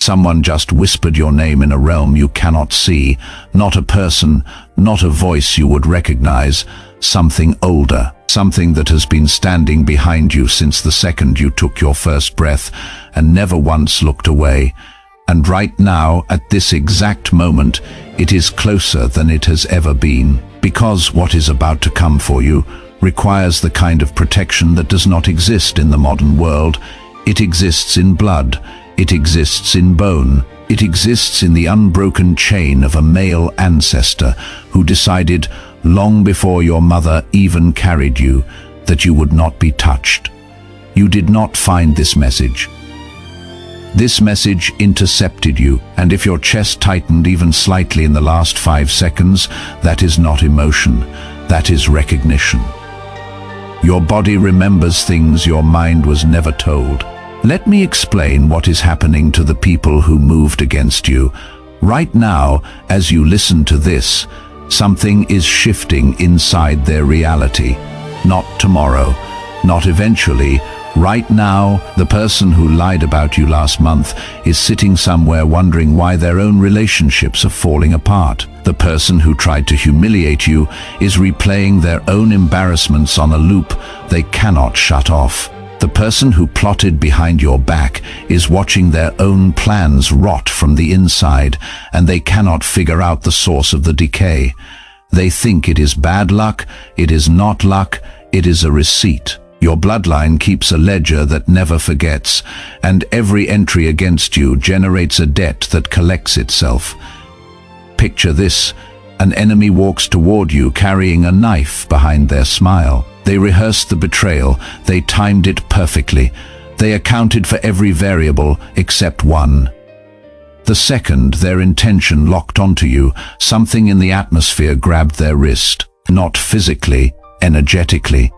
Someone just whispered your name in a realm you cannot see, not a person, not a voice you would recognize, something older, something that has been standing behind you since the second you took your first breath and never once looked away. And right now, at this exact moment, it is closer than it has ever been, because what is about to come for you requires the kind of protection that does not exist in the modern world. It exists in blood. It exists in bone. It exists in the unbroken chain of a male ancestor who decided, long before your mother even carried you, that you would not be touched. You did not find this message. This message intercepted you, and if your chest tightened even slightly in the last 5 seconds, that is not emotion, that is recognition. Your body remembers things your mind was never told. Let me explain what is happening to the people who moved against you. Right now, as you listen to this, something is shifting inside their reality. Not tomorrow, not eventually. Right now, the person who lied about you last month is sitting somewhere wondering why their own relationships are falling apart. The person who tried to humiliate you is replaying their own embarrassments on a loop they cannot shut off. The person who plotted behind your back is watching their own plans rot from the inside, and they cannot figure out the source of the decay. They think it is bad luck. It is not luck. It is a receipt. Your bloodline keeps a ledger that never forgets, and every entry against you generates a debt that collects itself. Picture this. An enemy walks toward you carrying a knife behind their smile. They rehearsed the betrayal. They timed it perfectly. They accounted for every variable except one. The second their intention locked onto you, something in the atmosphere grabbed their wrist. Not physically, energetically.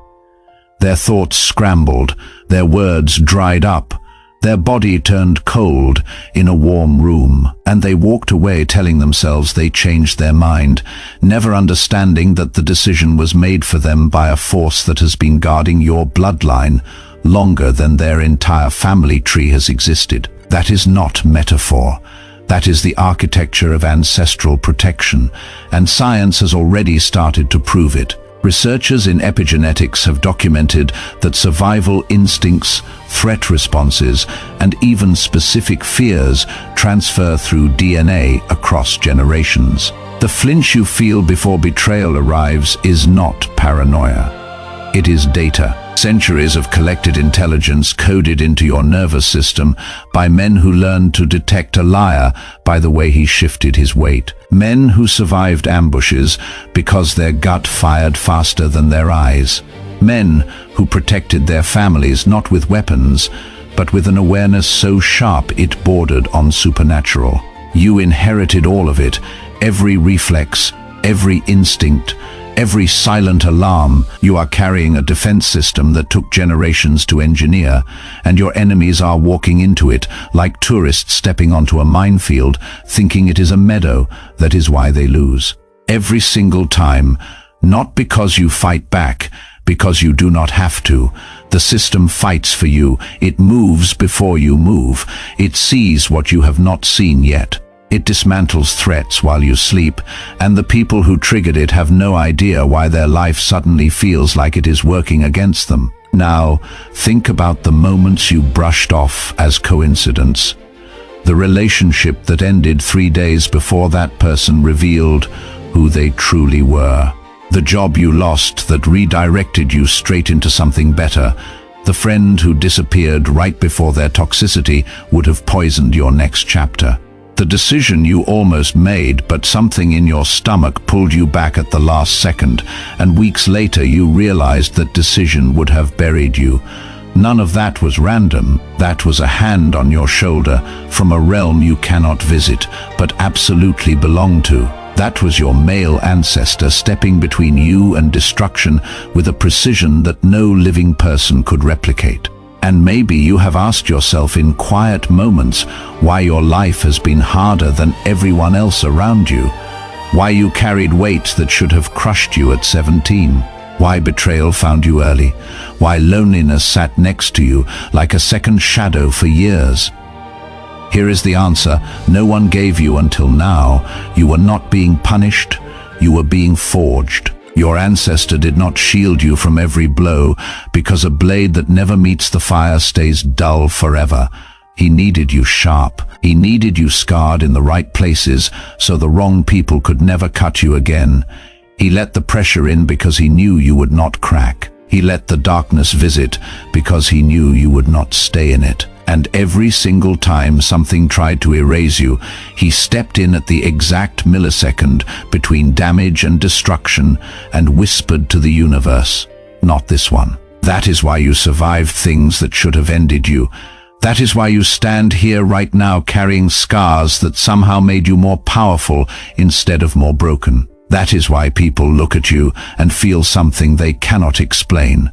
Their thoughts scrambled, their words dried up, their body turned cold in a warm room, and they walked away telling themselves they changed their mind, never understanding that the decision was made for them by a force that has been guarding your bloodline longer than their entire family tree has existed. That is not metaphor. That is the architecture of ancestral protection, and science has already started to prove it. Researchers in epigenetics have documented that survival instincts, threat responses, and even specific fears transfer through DNA across generations. The flinch you feel before betrayal arrives is not paranoia. It is data. Centuries of collected intelligence coded into your nervous system by men who learned to detect a liar by the way he shifted his weight. Men who survived ambushes because their gut fired faster than their eyes. Men who protected their families not with weapons, but with an awareness so sharp it bordered on supernatural. You inherited all of it, every reflex, every instinct, every silent alarm. You are carrying a defense system that took generations to engineer, and your enemies are walking into it like tourists stepping onto a minefield, thinking it is a meadow. That is why they lose. Every single time, not because you fight back, because you do not have to. The system fights for you. It moves before you move. It sees what you have not seen yet. It dismantles threats while you sleep, and the people who triggered it have no idea why their life suddenly feels like it is working against them. Now, think about the moments you brushed off as coincidence. The relationship that ended 3 days before that person revealed who they truly were. The job you lost that redirected you straight into something better. The friend who disappeared right before their toxicity would have poisoned your next chapter. The decision you almost made, but something in your stomach pulled you back at the last second, and weeks later you realized that decision would have buried you. None of that was random. That was a hand on your shoulder from a realm you cannot visit, but absolutely belong to. That was your male ancestor stepping between you and destruction with a precision that no living person could replicate. And maybe you have asked yourself in quiet moments why your life has been harder than everyone else around you, why you carried weight that should have crushed you at 17, why betrayal found you early, why loneliness sat next to you like a second shadow for years. Here is the answer no one gave you until now. You were not being punished, you were being forged. Your ancestor did not shield you from every blow, because a blade that never meets the fire stays dull forever. He needed you sharp. He needed you scarred in the right places, so the wrong people could never cut you again. He let the pressure in because he knew you would not crack. He let the darkness visit because he knew you would not stay in it. And every single time something tried to erase you, he stepped in at the exact millisecond between damage and destruction and whispered to the universe, "Not this one." That is why you survived things that should have ended you. That is why you stand here right now carrying scars that somehow made you more powerful instead of more broken. That is why people look at you and feel something they cannot explain.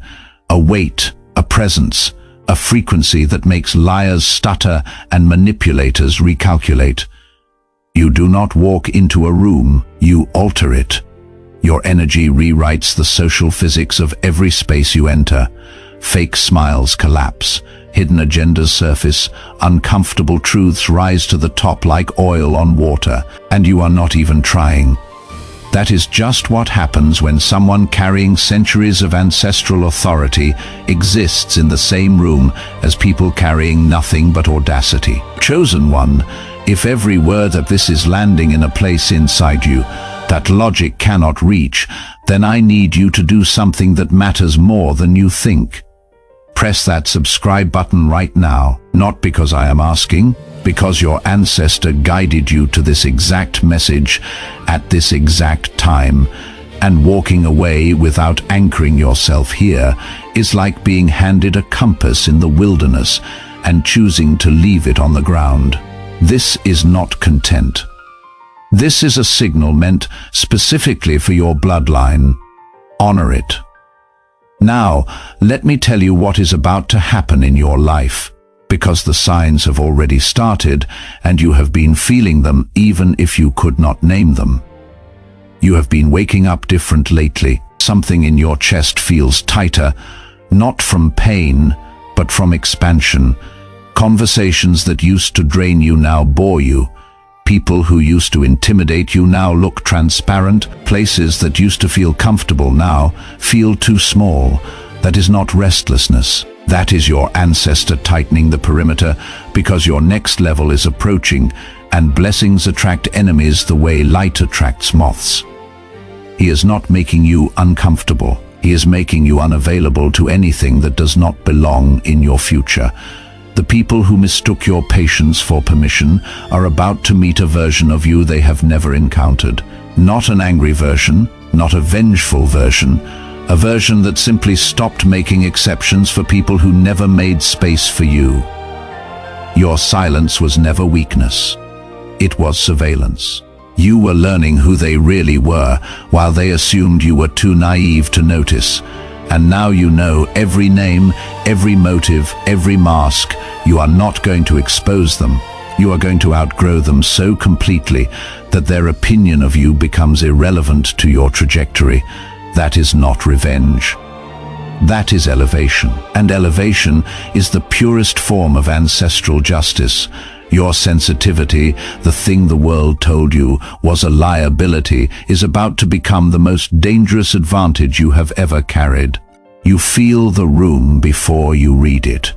A weight, a presence, a frequency that makes liars stutter and manipulators recalculate. You do not walk into a room, you alter it. Your energy rewrites the social physics of every space you enter. Fake smiles collapse, hidden agendas surface, uncomfortable truths rise to the top like oil on water, and you are not even trying. That is just what happens when someone carrying centuries of ancestral authority exists in the same room as people carrying nothing but audacity. Chosen one, if every word of this is landing in a place inside you that logic cannot reach, then I need you to do something that matters more than you think. Press that subscribe button right now, not because I am asking, because your ancestor guided you to this exact message at this exact time, and walking away without anchoring yourself here is like being handed a compass in the wilderness and choosing to leave it on the ground. This is not content. This is a signal meant specifically for your bloodline. Honor it. Now, let me tell you what is about to happen in your life, because the signs have already started and you have been feeling them even if you could not name them. You have been waking up different lately. Something in your chest feels tighter, not from pain, but from expansion. Conversations that used to drain you now bore you. People who used to intimidate you now look transparent. Places that used to feel comfortable now feel too small. That is not restlessness. That is your ancestor tightening the perimeter because your next level is approaching, and blessings attract enemies the way light attracts moths. He is not making you uncomfortable. He is making you unavailable to anything that does not belong in your future. The people who mistook your patience for permission are about to meet a version of you they have never encountered. Not an angry version, not a vengeful version, a version that simply stopped making exceptions for people who never made space for you. Your silence was never weakness. It was surveillance. You were learning who they really were, while they assumed you were too naive to notice. And now you know every name, every motive, every mask. You are not going to expose them. You are going to outgrow them so completely that their opinion of you becomes irrelevant to your trajectory. That is not revenge. That is elevation. And elevation is the purest form of ancestral justice. Your sensitivity, the thing the world told you was a liability, is about to become the most dangerous advantage you have ever carried. You feel the room before you read it.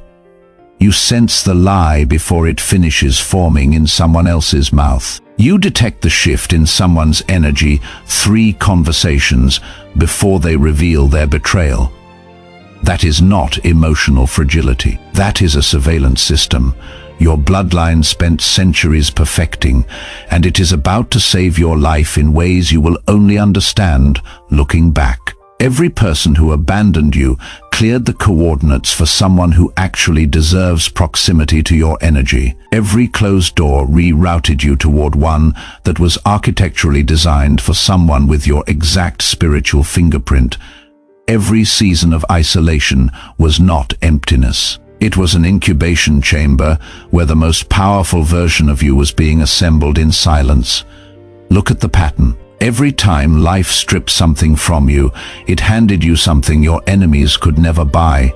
You sense the lie before it finishes forming in someone else's mouth. You detect the shift in someone's energy 3 conversations before they reveal their betrayal. That is not emotional fragility. That is a surveillance system your bloodline spent centuries perfecting, and it is about to save your life in ways you will only understand looking back. Every person who abandoned you cleared the coordinates for someone who actually deserves proximity to your energy. Every closed door rerouted you toward one that was architecturally designed for someone with your exact spiritual fingerprint. Every season of isolation was not emptiness. It was an incubation chamber where the most powerful version of you was being assembled in silence. Look at the pattern. Every time life stripped something from you, it handed you something your enemies could never buy.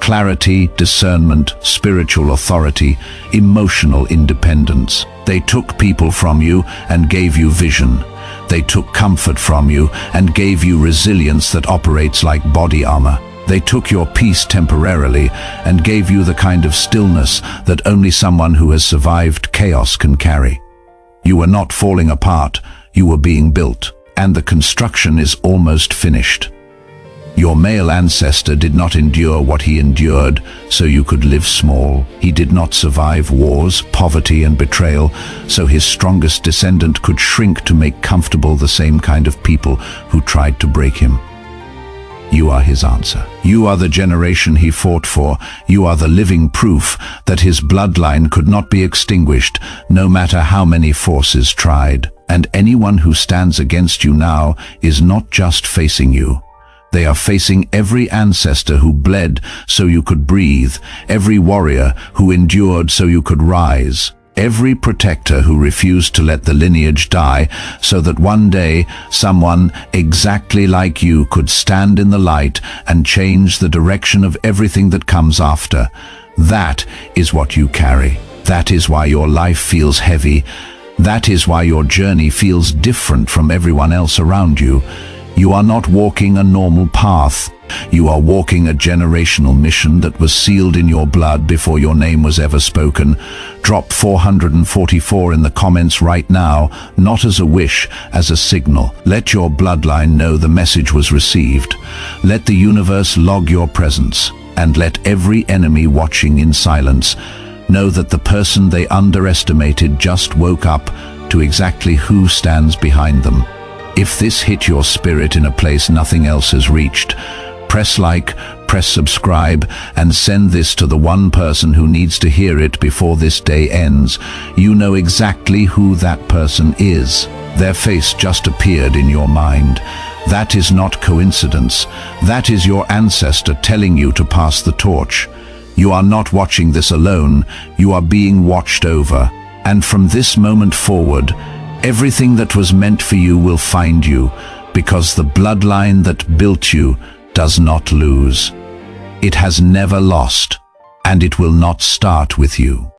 clarity, discernment, spiritual authority, emotional independence. They took people from you and gave you vision. They took comfort from you and gave you resilience that operates like body armor. They took your peace temporarily and gave you the kind of stillness that only someone who has survived chaos can carry. You were not falling apart, you were being built, and the construction is almost finished. Your male ancestor did not endure what he endured so you could live small. He did not survive wars, poverty, and betrayal, so his strongest descendant could shrink to make comfortable the same kind of people who tried to break him. You are his answer. You are the generation he fought for. You are the living proof that his bloodline could not be extinguished, no matter how many forces tried. And anyone who stands against you now is not just facing you. They are facing every ancestor who bled so you could breathe, every warrior who endured so you could rise, every protector who refused to let the lineage die so that one day someone exactly like you could stand in the light and change the direction of everything that comes after. That is what you carry. That is why your life feels heavy. That is why your journey feels different from everyone else around you. You are not walking a normal path. You are walking a generational mission that was sealed in your blood before your name was ever spoken. Drop 444 in the comments right now, not as a wish, as a signal. Let your bloodline know the message was received. Let the universe log your presence, and let every enemy watching in silence know that the person they underestimated just woke up to exactly who stands behind them. If this hit your spirit in a place nothing else has reached, press like, press subscribe, and send this to the one person who needs to hear it before this day ends. You know exactly who that person is. Their face just appeared in your mind. That is not coincidence. That is your ancestor telling you to pass the torch. You are not watching this alone. You are being watched over. And from this moment forward, everything that was meant for you will find you, because the bloodline that built you does not lose. It has never lost, and it will not start with you.